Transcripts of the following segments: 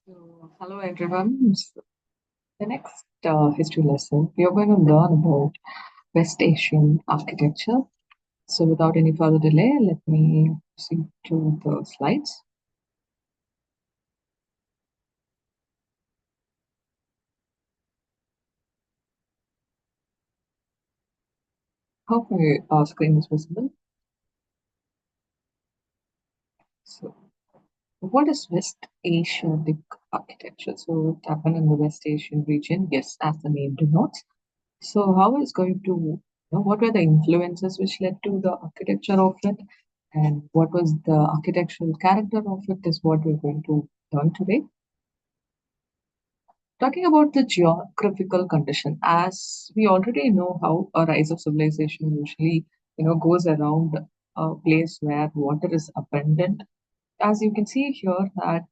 Hello everyone. The next history lesson, we are going to learn about West Asian architecture. So, without any further delay, let me proceed to the slides. Hope my screen is visible. So, what is West Asiatic architecture? So, it happened in the West Asian region, yes, as the name denotes. So, how is going to, what were the influences which led to the architecture of it, and what was the architectural character of it is what we're going to learn today. Talking about the geographical condition, as we already know how a rise of civilization usually, goes around a place where water is abundant. As you can see here that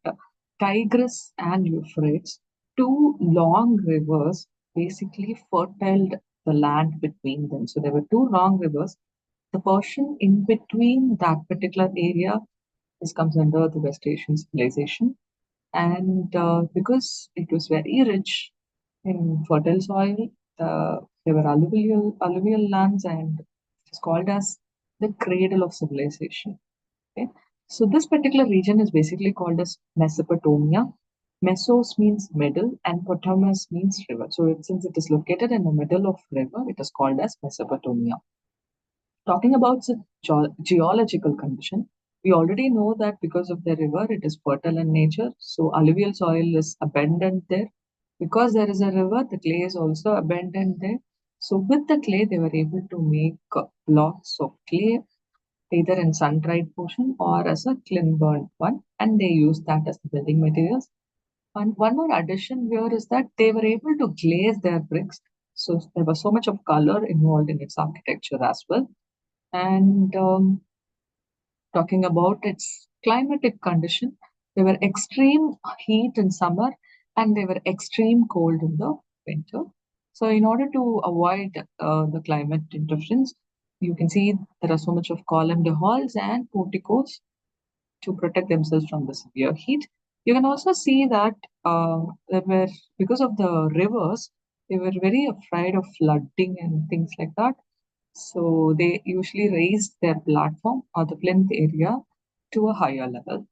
Tigris and Euphrates, two long rivers, basically fertiled the land between them. So there were two long rivers. The portion in between that particular area, this comes under the West Asian civilization. And because it was very rich in fertile soil, there were alluvial lands, and it's called as the cradle of civilization. Okay? So this particular region is basically called as Mesopotamia. Mesos means middle and Potamus means river. So since it is located in the middle of river, it is called as Mesopotamia. Talking about the geological condition, we already know that because of the river, it is fertile in nature. So alluvial soil is abundant there. Because there is a river, the clay is also abundant there. So with the clay, they were able to make blocks of clay either in sun-dried portion or as a clean-burned one, and they use that as the building materials. And one more addition here is that they were able to glaze their bricks, so there was so much of color involved in its architecture as well. And talking about its climatic condition, they were extreme heat in summer and they were extreme cold in the winter. So, in order to avoid the climate interference, you can see there are so much of columned halls and porticos to protect themselves from the severe heat. You can also see that there were, because of the rivers, they were very afraid of flooding and things like that. So they usually raised their platform or the plinth area to a higher level.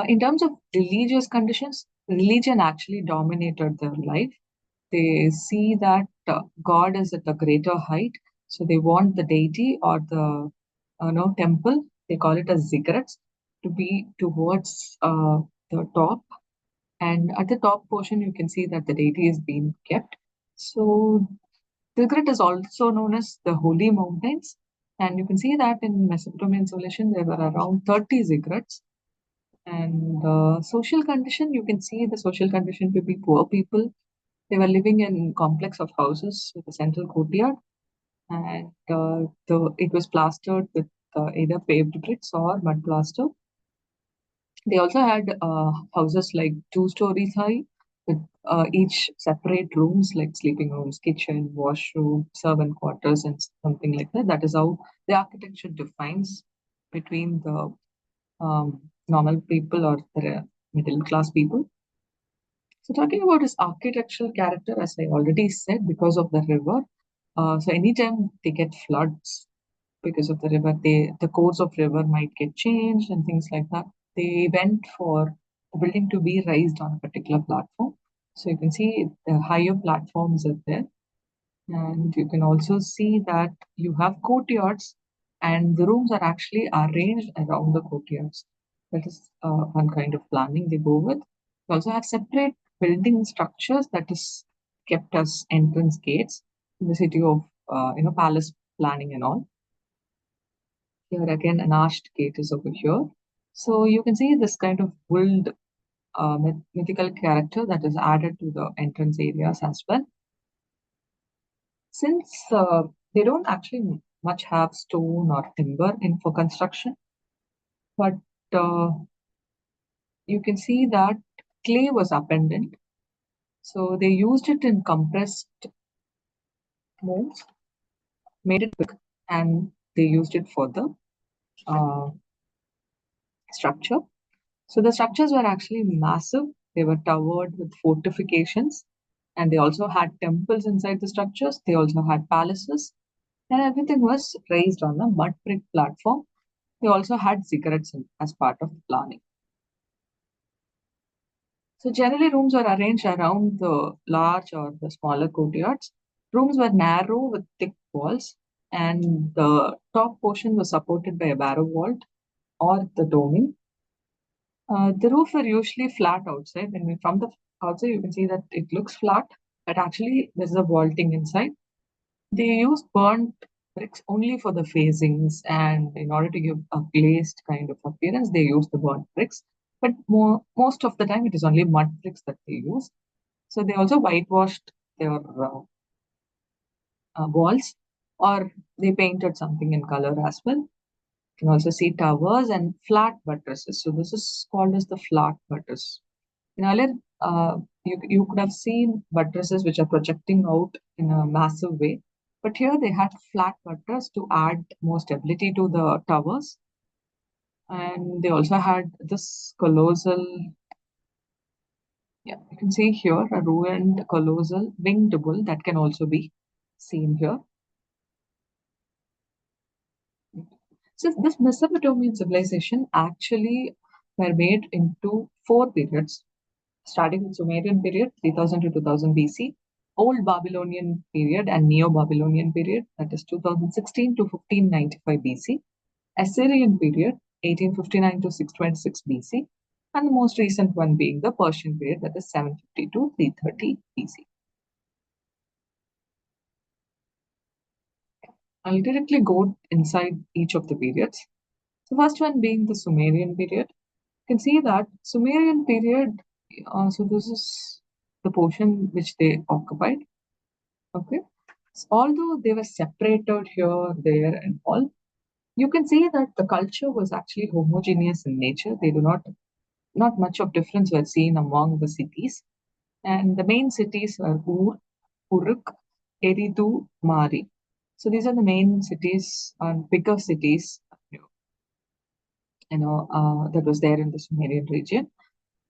In terms of religious conditions, religion actually dominated their life. They see that God is at a greater height, so they want the deity or the temple. They call it as ziggurats to be towards the top, and at the top portion you can see that the deity is being kept. So Ziggurat is also known as the Holy Mountains, and you can see that in Mesopotamian civilization there were around 30 ziggurats. And social condition, you can see the social condition to be poor people. They were living in complex of houses with a central courtyard, and it was plastered with either paved bricks or mud plaster. They also had houses like 2 stories high with each separate rooms like sleeping rooms, kitchen, washroom, servant quarters, and something like that. That is how the architecture defines between the normal people or the middle class people. So, talking about his architectural character, as I already said, because of the river. So, anytime they get floods, because of the river, the course of river might get changed and things like that. They went for the building to be raised on a particular platform. So you can see the higher platforms are there, and you can also see that you have courtyards, and the rooms are actually arranged around the courtyards. That is one kind of planning they go with. You also have separate building structures that is kept as entrance gates in the city of palace planning and all. Here again, an arched gate is over here. So you can see this kind of build mythical character that is added to the entrance areas as well. Since they don't actually much have stone or timber in for construction, but uh, you can see that clay was abundant. So they used it in compressed molds, made it big, and they used it for the uh, structure. So the structures were actually massive. They were towered with fortifications, and they also had temples inside the structures. They also had palaces, and everything was raised on a mud brick platform. They also had cigarettes as part of the planning. So generally, rooms were arranged around the large or the smaller courtyards. Rooms were narrow with thick walls, and the top portion was supported by a barrow vault or the doming. The roof were usually flat outside. When we from the outside, you can see that it looks flat, but actually there's a vaulting inside. They used burnt bricks only for the facings, and in order to give a glazed kind of appearance, they use the burnt bricks. But most of the time, it is only mud bricks that they use. So they also whitewashed their walls, or they painted something in color as well. You can also see towers and flat buttresses. So this is called as the flat buttress. In earlier, you could have seen buttresses which are projecting out in a massive way, but here they had flat buttress to add more stability to the towers, and they also had this colossal. Yeah, you can see here a ruined colossal winged bull that can also be seen here. So this Mesopotamian civilization actually were made into four periods, starting with Sumerian period, 3000 to 2000 BC, Old Babylonian period and Neo-Babylonian period, that is 2016 to 1595 BC, Assyrian period, 1859 to 626 BC, and the most recent one being the Persian period, that is 750 to 330 BC. I'll directly go inside each of the periods. The first one being the Sumerian period. You can see that Sumerian period, so this is the portion which they occupied. Okay. So although they were separated here, there, and all, you can see that the culture was actually homogeneous in nature. They do not much of difference were seen among the cities. And the main cities are Ur, Uruk, Eridu, Mari. So these are the main cities and bigger cities, that was there in the Sumerian region.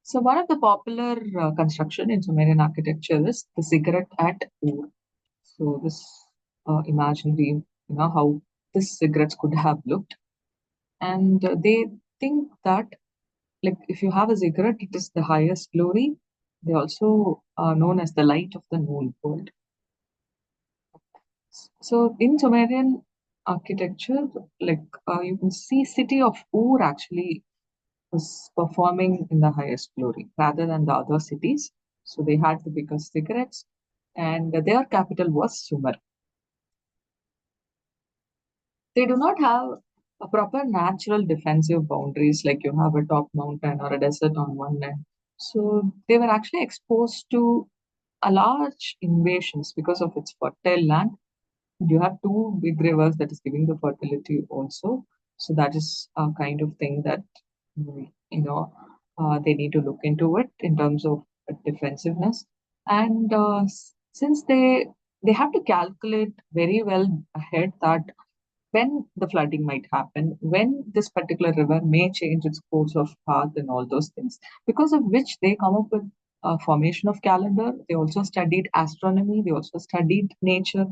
So one of the popular construction in Sumerian architecture is the ziggurat at Ur. So this imaginary, how this cigarettes could have looked, and they think that like if you have a ziggurat, it is the highest glory. They also are known as the light of the known world. So in Sumerian architecture, like you can see, city of Ur actually was performing in the highest glory rather than the other cities. So they had the biggest cigarettes, and their capital was Sumer. They do not have a proper natural defensive boundaries like you have a top mountain or a desert on one end. So they were actually exposed to a large invasions because of its fertile land. You have two big rivers that is giving the fertility also. So that is a kind of thing that they need to look into it in terms of defensiveness. And since they have to calculate very well ahead that when the flooding might happen, when this particular river may change its course of path and all those things, because of which they come up with a formation of calendar. They also studied astronomy, they also studied nature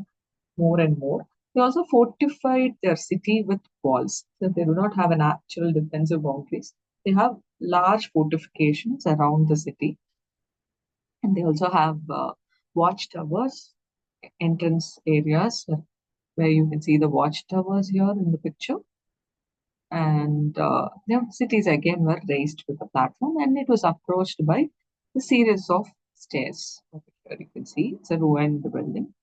more and more. They also fortified their city with walls. So they do not have an actual defensive boundaries. They have large fortifications around the city, and they also have watchtowers, entrance areas where you can see the watchtowers here in the picture. And their cities again were raised with a platform, and it was approached by a series of stairs. Over here you can see it's a ruined building.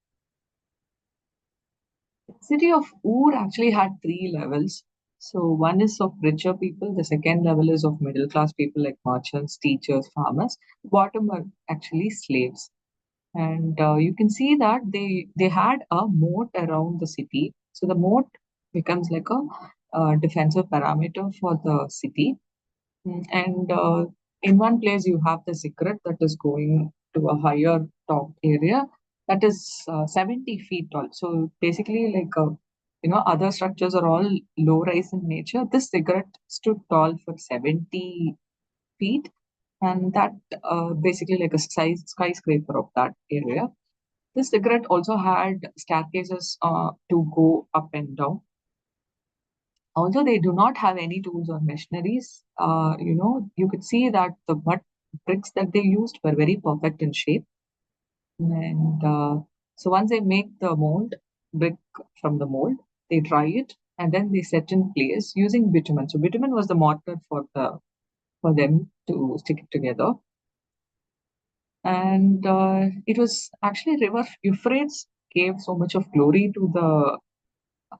The city of Ur actually had three levels. So one is of richer people, the second level is of middle class people like merchants, teachers, farmers. The bottom are actually slaves. And you can see that they had a moat around the city. So the moat becomes like a defensive parameter for the city. And in one place, you have the secret that is going to a higher top area that is 70 feet tall. So basically, like, other structures are all low rise in nature. This cigarette stood tall for 70. feet, and that basically like a skyscraper of that area. This ziggurat also had staircases to go up and down. Although they do not have any tools or machineries, you could see that the mud bricks that they used were very perfect in shape. And so once they make the mold, brick from the mold, they dry it and then they set in place using bitumen. So bitumen was the mortar for them to stick it together. And it was actually River Euphrates gave so much of glory to the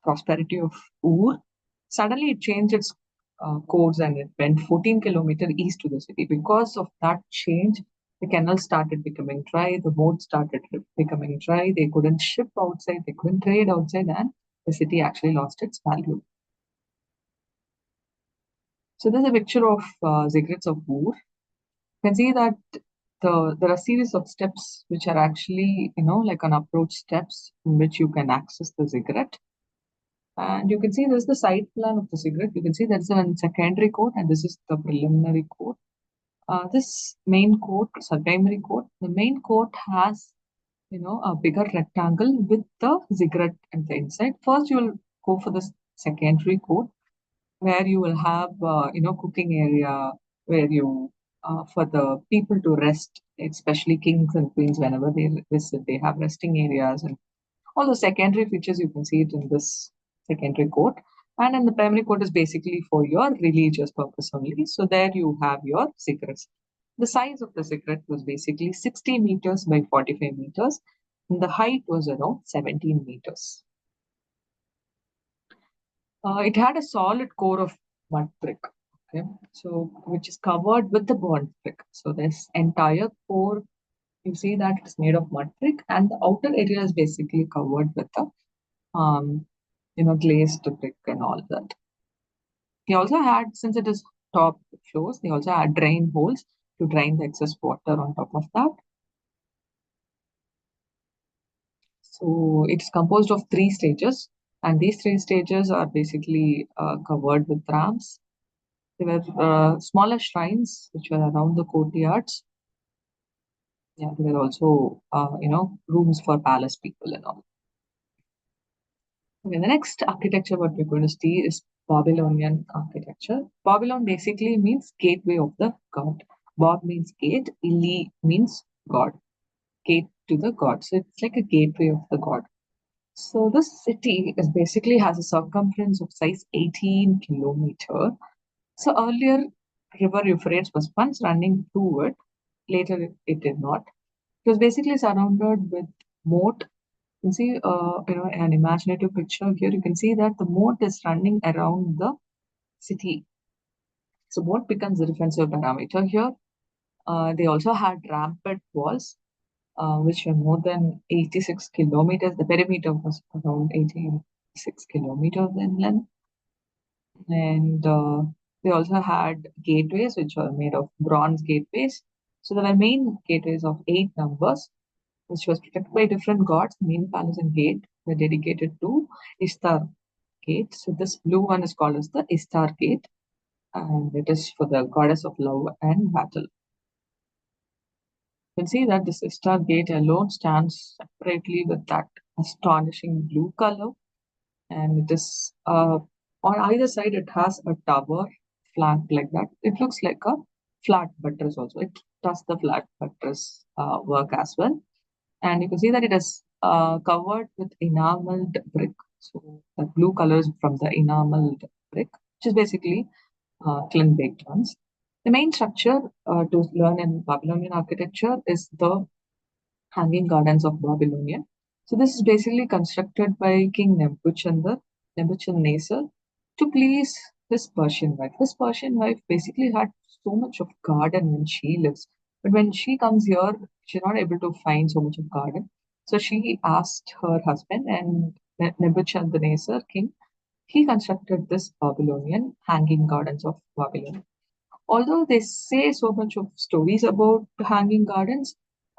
prosperity of Ur. Suddenly it changed its course and it went 14 kilometers east to the city. Because of that change, the canal started becoming dry, the moat started becoming dry, they couldn't ship outside, they couldn't trade outside, and the city actually lost its value. So there's a picture of ziggurats of Ur. You can see that there are series of steps which are actually, like an approach steps in which you can access the ziggurat. And you can see there's the side plan of the ziggurat. You can see there's a secondary court and this is the preliminary court. This main court, primary court, the main court has, a bigger rectangle with the ziggurat at the inside. First, you will go for the secondary court where you will have, cooking area where for the people to rest, especially kings and queens, whenever they visit, they have resting areas and all the secondary features. You can see it in this secondary court. And in the primary court is basically for your religious purpose only. So there you have your ziggurats. The size of the ziggurat was basically 60 meters by 45 meters. And the height was around 17 meters. It had a solid core of mud brick, okay, so which is covered with the burnt brick. So this entire core, you see that it's made of mud brick, and the outer area is basically covered with the glazed brick and all that. They also had, since it is top floors, they also had drain holes to drain the excess water on top of that. So it's composed of 3 stages, and these 3 stages are basically covered with ramps. There were smaller shrines which were around the courtyards. Yeah, there were also, rooms for palace people and all. Okay, the next architecture what we're going to see is Babylonian architecture. Babylon basically means gateway of the god. Bob means gate, Ili means god, gate to the god. So it's like a gateway of the god. So this city is basically has a circumference of size 18 kilometer. So earlier, River Euphrates was once running through it. Later, it did not. It was basically surrounded with moat. You can see, an imaginative picture here. You can see that the moat is running around the city. So moat becomes the defensive parameter here. They also had rampart walls, which were more than 86 kilometers. The perimeter was around 86 kilometers in length. And they also had gateways, which were made of bronze gateways. So there were main gateways of 8 numbers, which was protected by different gods. The main palace and gate were dedicated to Ishtar gate. So this blue one is called as the Ishtar gate, and it is for the goddess of love and battle. You can see that this Ishtar gate alone stands separately with that astonishing blue color, and it is on either side it has a tower flanked like that. It looks like a flat buttress also. It does the flat buttress work as well. And you can see that it is covered with enameled brick. So the blue colors from the enameled brick, which is basically clean baked ones. The main structure to learn in Babylonian architecture is the Hanging Gardens of Babylonian. So this is basically constructed by King Nebuchadnezzar, to please his Persian wife. His Persian wife basically had so much of garden when she lives, but when she comes here, she's not able to find so much of garden. So she asked her husband, and Nebuchadnezzar king, he constructed this Babylonian Hanging Gardens of Babylon. Although they say so much of stories about the hanging gardens,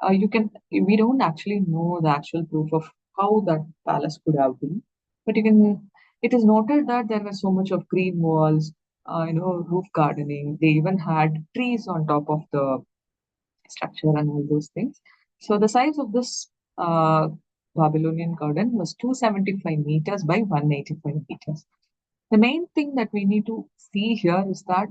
we don't actually know the actual proof of how that palace could have been. But it is noted that there was so much of green walls, roof gardening. They even had trees on top of the structure and all those things. So the size of this uh, Babylonian garden was 275 meters by 185 meters. The main thing that we need to see here is that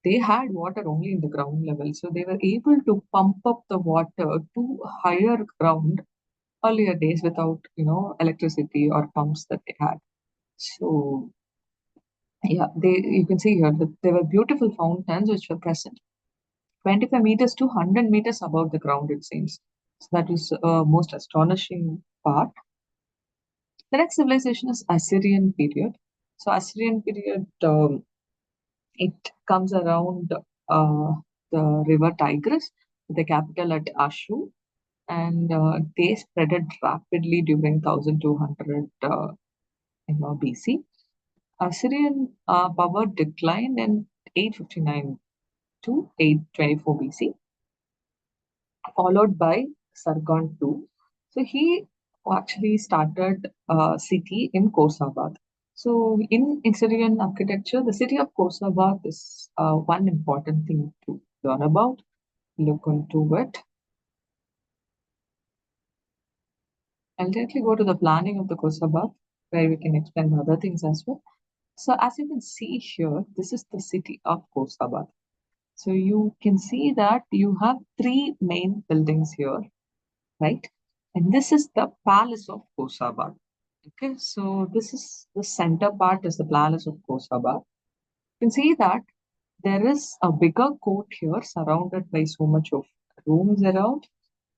they had water only in the ground level. So they were able to pump up the water to higher ground earlier days without, electricity or pumps that they had. So yeah, you can see here that there were beautiful fountains which were present 25 meters to 100 meters above the ground, it seems. So that is most astonishing part. The next civilization is Assyrian period. So Assyrian period, it comes around the river Tigris, the capital at Ashu, and they spreaded rapidly during 1200 BC. Assyrian power declined in 859 to 824 BC, followed by Sargon II. So he actually started a city in Kosabad. So in Assyrian architecture, the city of Kosabad is one important thing to learn about, look into it. I'll directly go to the planning of the Kosabad, where we can explain other things as well. So as you can see here, this is the city of Kosabad. So you can see that you have three main buildings here, right? And this is the palace of Kosabad. Okay, so this is the center part is the palace of Kosabad. You can see that there is a bigger court here surrounded by so much of rooms around,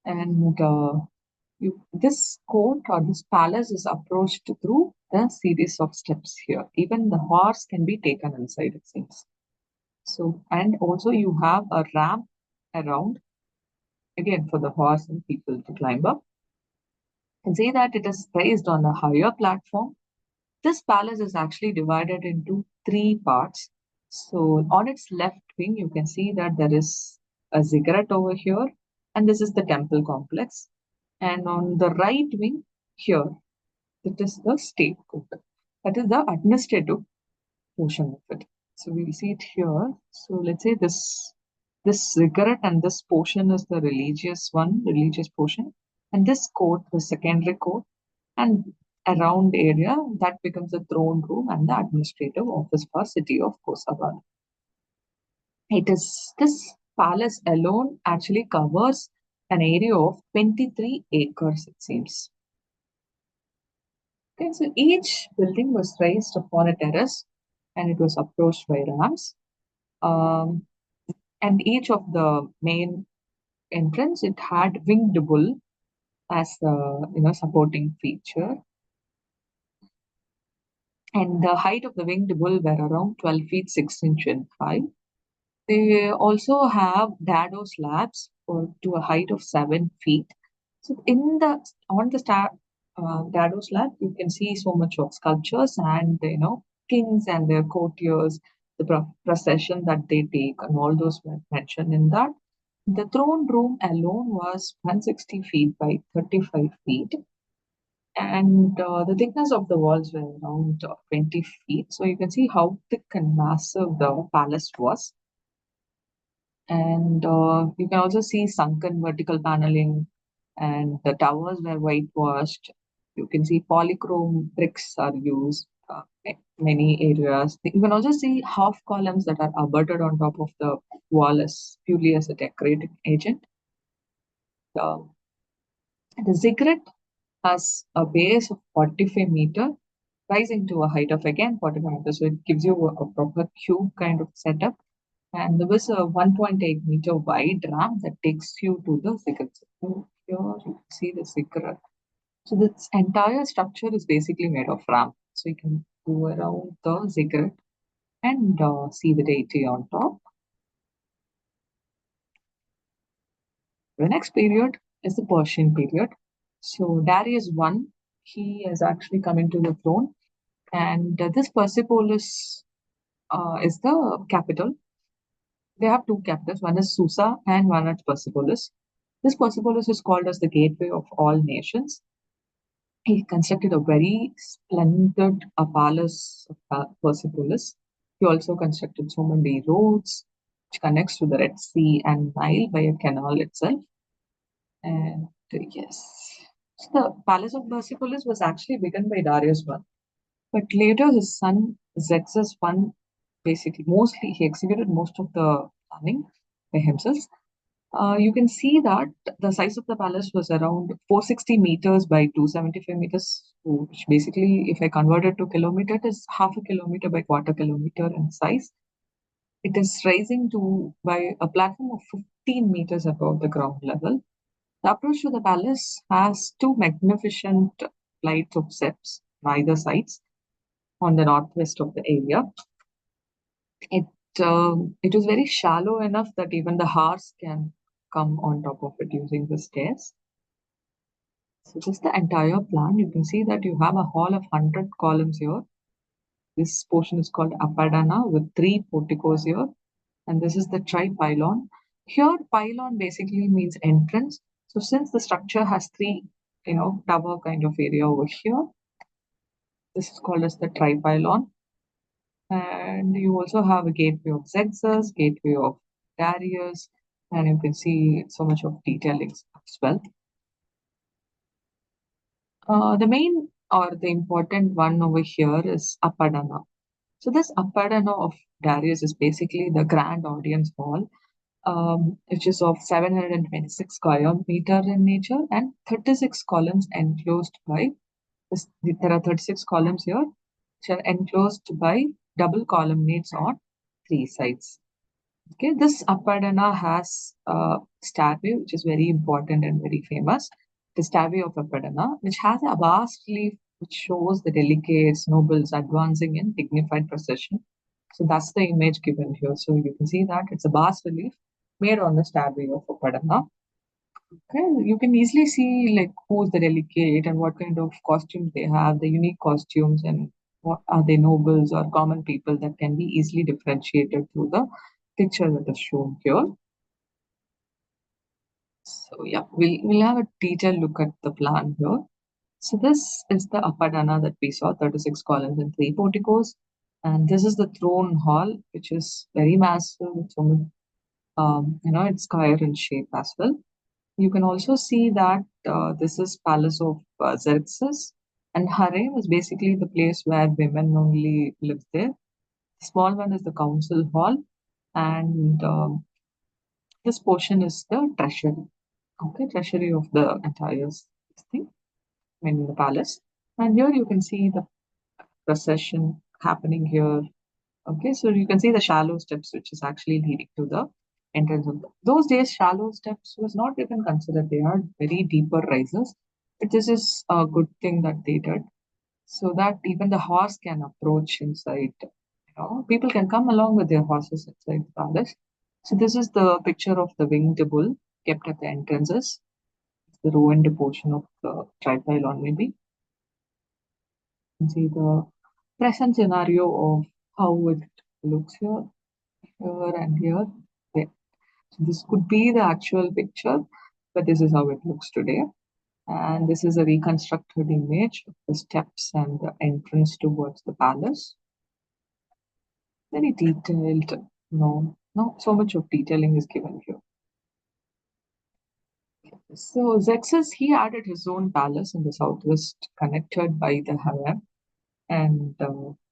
and this court or this palace is approached through the series of steps here. Even the horse can be taken inside, it seems. So, and also you have a ramp around, again, for the horse and people to climb up. You can see that it is placed on a higher platform. This palace is actually divided into three parts. So, on its left wing, you can see that there is a ziggurat over here, and this is the temple complex. And on the right wing, here, it is the state court. That is the administrative portion of it. So we see it here. So let's say this ziggurat and this portion is the religious portion, and this court, the secondary court, and around area that becomes the throne room and the administrative office for city of Kosabad. It is this palace alone actually covers an area of 23 acres, it seems. Okay, so each building was raised upon a terrace and it was approached by rams. Um, and each of the main entrance, it had winged bull as the supporting feature. And the height of the winged bull were around 12 feet 6 inches high. They also have dado slabs to a height of 7 feet. So on the dado slab, you can see so much of sculptures and kings and their courtiers, the procession that they take, and all those were mentioned in that. The throne room alone was 160 feet by 35 feet, and the thickness of the walls were around 20 feet. So you can see how thick and massive the palace was. And you can also see sunken vertical paneling, and the towers were whitewashed. You can see polychrome bricks are used many areas. You can also see half columns that are abutted on top of the wall as purely as a decorating agent. The, the ziggurat has a base of 45 meter, rising to a height of again 45 meters. So it gives you a proper cube kind of setup. And there was a 1.8 meter wide ramp that takes you to the ziggurat. So here you see the ziggurat. So this entire structure is basically made of ramp. So you can go around the ziggurat and see the deity on top. The next period is the Persian period. So Darius I, he is actually coming to the throne, and this Persepolis is the capital. They have two capitals, one is Susa and one is Persepolis. This Persepolis is called as the gateway of all nations. He constructed a very splendid palace of Persepolis. He also constructed so many roads which connects to the Red Sea and Nile by a canal itself. And yes, so the Palace of Persepolis was actually begun by Darius I, but later his son Xerxes I basically mostly he executed most of the planning by himself. You can see that the size of the palace was around 460 meters by 275 meters, which basically, if I convert it to kilometer, it is half a kilometer by quarter kilometer in size. It is rising to by a platform of 15 meters above the ground level. The approach to the palace has two magnificent flights of steps on either sides on the northwest of the area. It it was very shallow enough that even the horse can come on top of it using the stairs. So just the entire plan, you can see that you have a hall of 100 columns here. This portion is called Apadana with three porticos here, and this is the tri-pylon. Here, pylon basically means entrance. So since the structure has three, tower kind of area over here, this is called as the tri-pylon. And you also have a gateway of Xerxes, gateway of Darius, and you can see so much of detailing as well. The main or the important one over here is Apadana. So this Apadana of Darius is basically the grand audience hall, which is of 726 square meter in nature and 36 columns enclosed by this. There are 36 columns here, which are enclosed by double colonnades on three sides. Okay, this Apadana has a statue which is very important and very famous. The statue of Apadana, which has a vast relief which shows the delegates, nobles advancing in dignified procession. So that's the image given here. So you can see that it's a bas relief made on the statue of Apadana. Okay, you can easily see like who's the delegate and what kind of costumes they have, the unique costumes, and what are they nobles or common people that can be easily differentiated through the picture that is shown here. So yeah, we'll have a detailed look at the plan here. So this is the Apadana that we saw, 36 columns and three porticos. And this is the throne hall, which is very massive. So it's square in shape as well. You can also see that this is Palace of Xerxes, and harem is basically the place where women only live there. The small one is the council hall, and this portion is the treasury. Okay, treasury of the entire thing, I mean the palace. And here you can see the procession happening here. Okay, so you can see the shallow steps, which is actually leading to the entrance of those days. Shallow steps was not even considered; they are very deeper rises. But this is a good thing that they did, so that even the horse can approach inside. People can come along with their horses inside the palace. So this is the picture of the winged bull kept at the entrances. The ruined portion of the tripylon, maybe. You can see the present scenario of how it looks here, here, and here. Yeah. So this could be the actual picture, but this is how it looks today. And this is a reconstructed image of the steps and the entrance towards the palace. Very detailed. No, so much of detailing is given here. So Xerxes, he added his own palace in the southwest, connected by the harem, and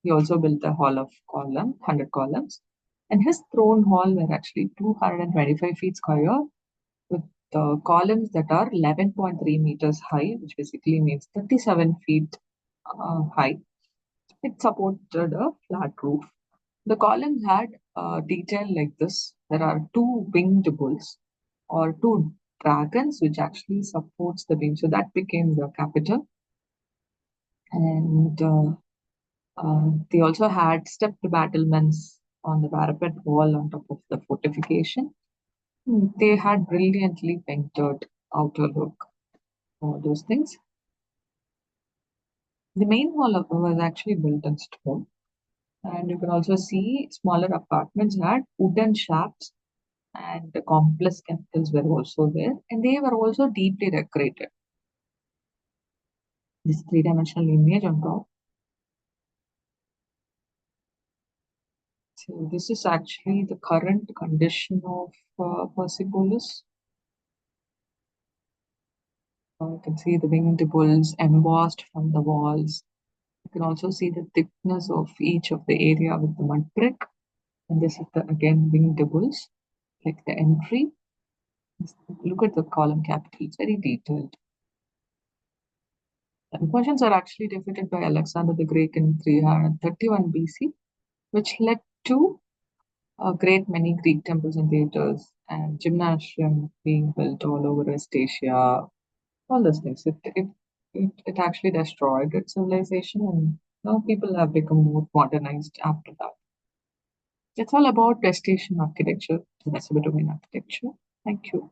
he also built the hall of 100 columns. And his throne hall were actually 225 feet square, with columns that are 11.3 meters high, which basically means 37 feet high. It supported a flat roof. The columns had detail like this. There are two winged bulls or two dragons, which actually supports the beam. So that became the capital. And they also had stepped battlements on the parapet wall on top of the fortification. They had brilliantly painted outer look, all those things. The main hall was actually built in stone, and you can also see smaller apartments had wooden shafts, and the complex capitals were also there, and they were also deeply decorated. This three-dimensional image on top. So this is actually the current condition of Persepolis. You can see the winged bulls embossed from the walls. You can also see the thickness of each of the area with the mud brick. And this is the again winged bulls, like the entry. Look at the column capital, it's very detailed. The Persians are actually defeated by Alexander the Great in 331 BC, which led to a great many Greek temples and theaters and gymnasium being built all over West Asia, all those things. It actually destroyed its civilization, and now people have become more modernized after that. It's all about West Asian architecture, Mesopotamian architecture. Thank you.